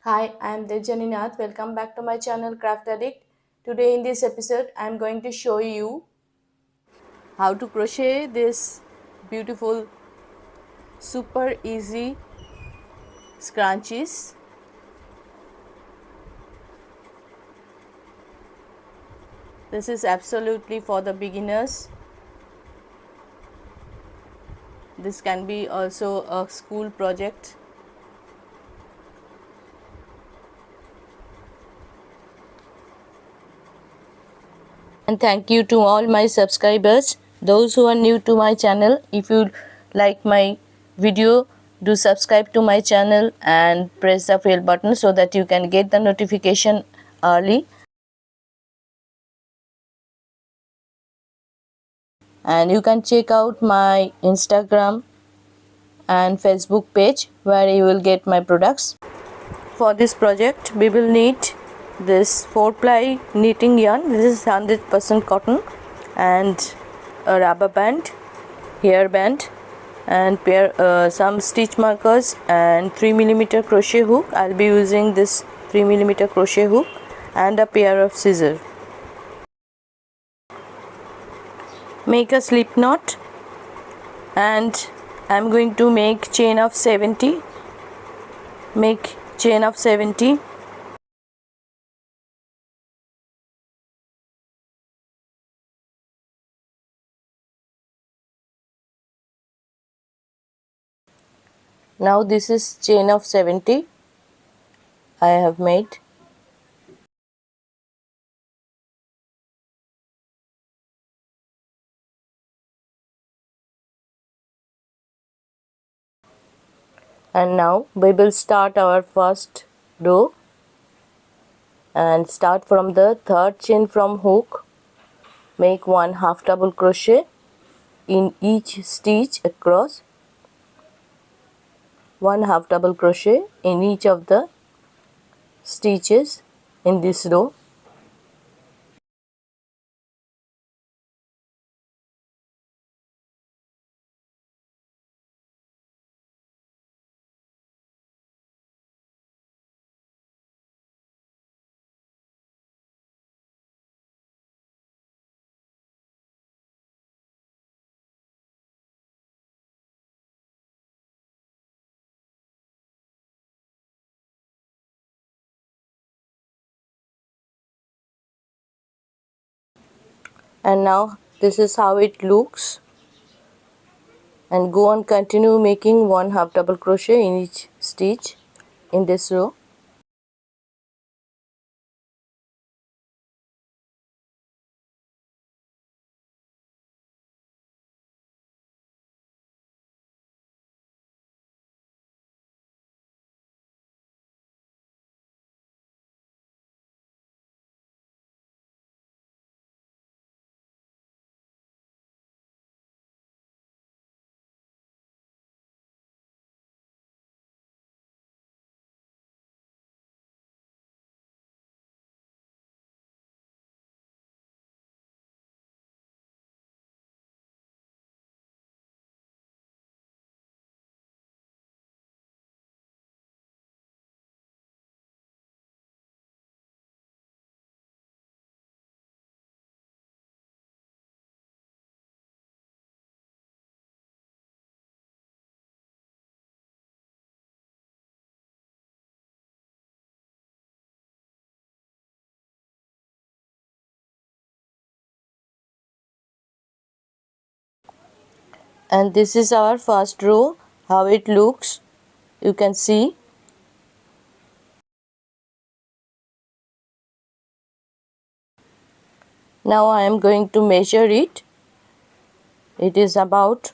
Hi, I am Dejaninath. Welcome back to my channel Craft Addict. Today in this episode, I am going to show you how to crochet this beautiful, super easy scrunchies. This is absolutely for the beginners. This can be also a school project. And thank you to all my subscribers, those who are new to my channel. If you like my video, do subscribe to my channel and press the bell button so that you can get the notification early. And you can check out my Instagram and Facebook page where you will get my products. For this project we will need this 4-ply knitting yarn. This is 100% cotton, and a rubber band, hair band, and some stitch markers and 3mm crochet hook. I'll be using this 3mm crochet hook and a pair of scissors. Make a slip knot, and I'm going to make chain of 70. Make chain of 70. Now this is chain of 70 I have made. And now we will start our first row and start from the third chain from hook. Make one half double crochet in each stitch across, one half double crochet in each of the stitches in this row. And now this is how it looks, and go on continue making one half double crochet in each stitch in this row. And this is our first row, how it looks, you can see. Now I am going to measure it. It is about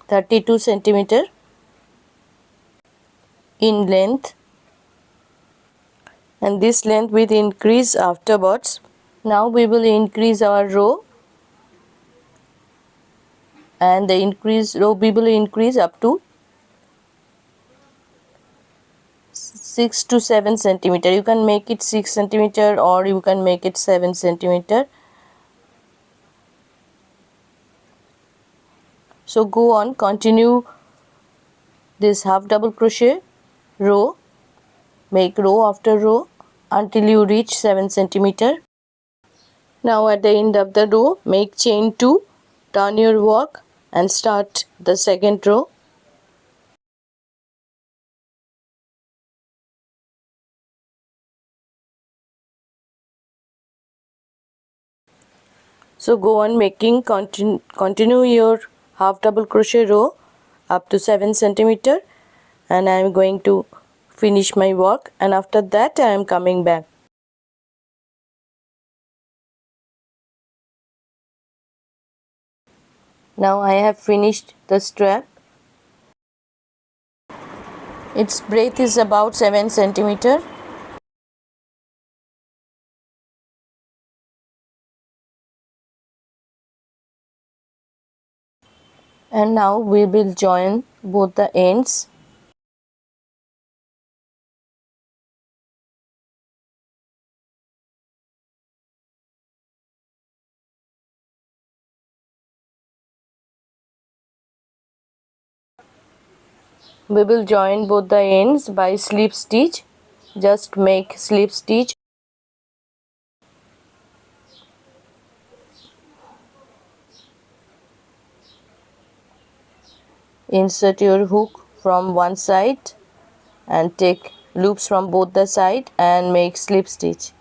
32 centimeter in length, and this length will increase afterwards. Now we will increase our row, and the increase row we will increase up to 6 to 7 centimeter. You can make it 6 centimeter or you can make it 7 centimeter. So go on, continue this half double crochet row, make row after row until you reach 7 centimeter. Now at the end of the row, make chain 2, turn your work and start the second row. So go on making, continue your half double crochet row up to 7 centimeter, and I am going to finish my work, and after that I am coming back. Now I have finished the strap. Its breadth is about 7 centimeter. And now we will join both the ends. We will join both the ends by slip stitch. Just make slip stitch. Insert your hook from one side and take loops from both the side and make slip stitch.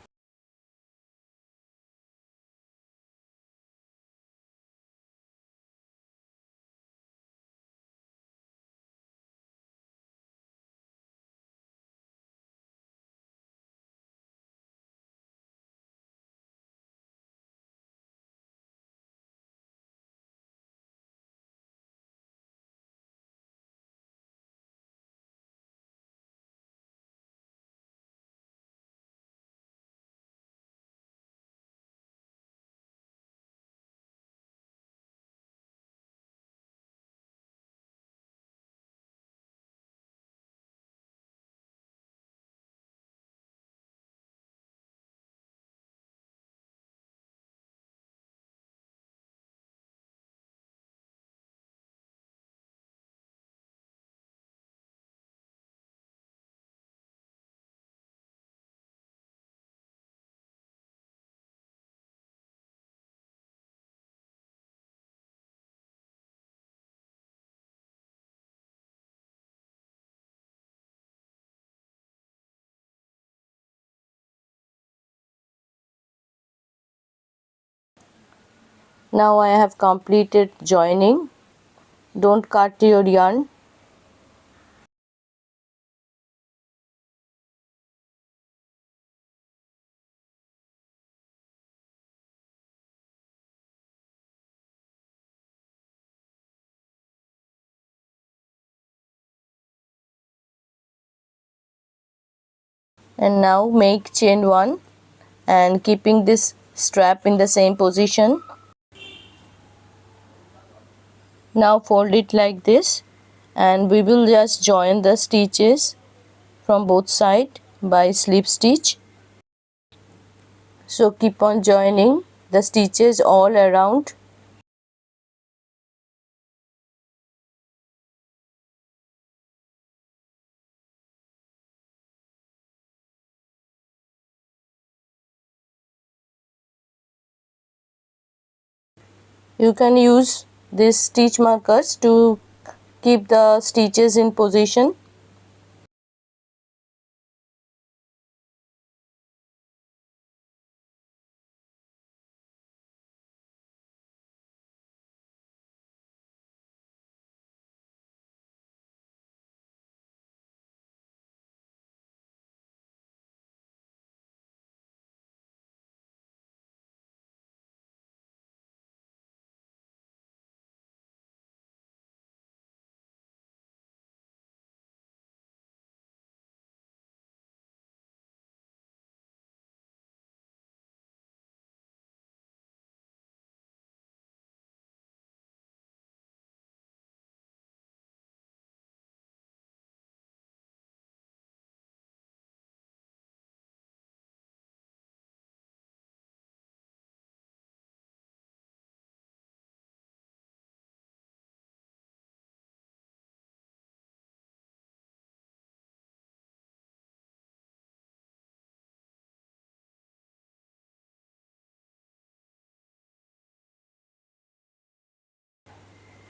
Now I have completed joining. Don't cut your yarn. And now make chain 1 and keeping this strap in the same position. Now fold it like this, and we will just join the stitches from both sides by slip stitch. So keep on joining the stitches all around. You can use these stitch markers to keep the stitches in position.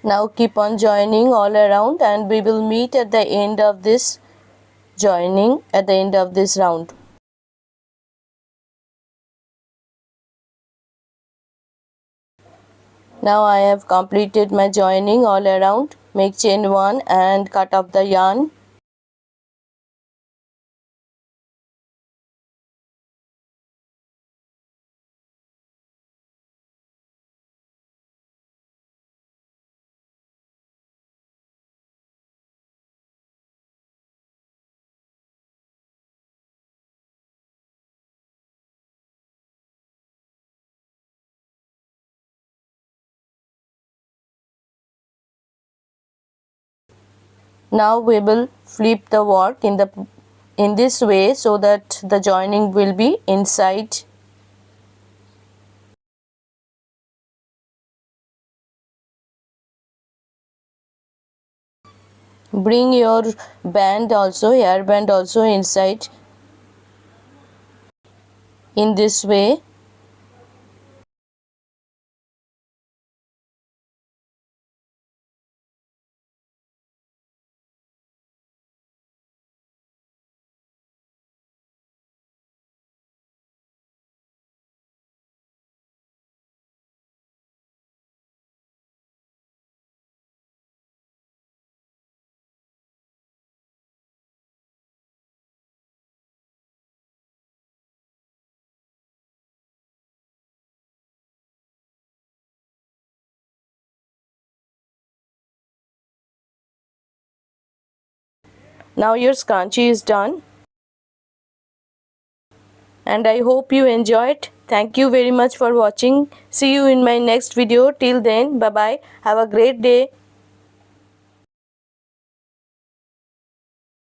Now keep on joining all around, and we will meet at the end of this joining, at the end of this round. Now I have completed my joining all around. Make chain 1 and cut off the yarn. Now we will flip the work in this way so that the joining will be inside. Bring your band also, hair band also inside in this way. Now your scrunchie is done, and I hope you enjoyed. Thank you very much for watching. See you in my next video. Till then, bye bye. Have a great day.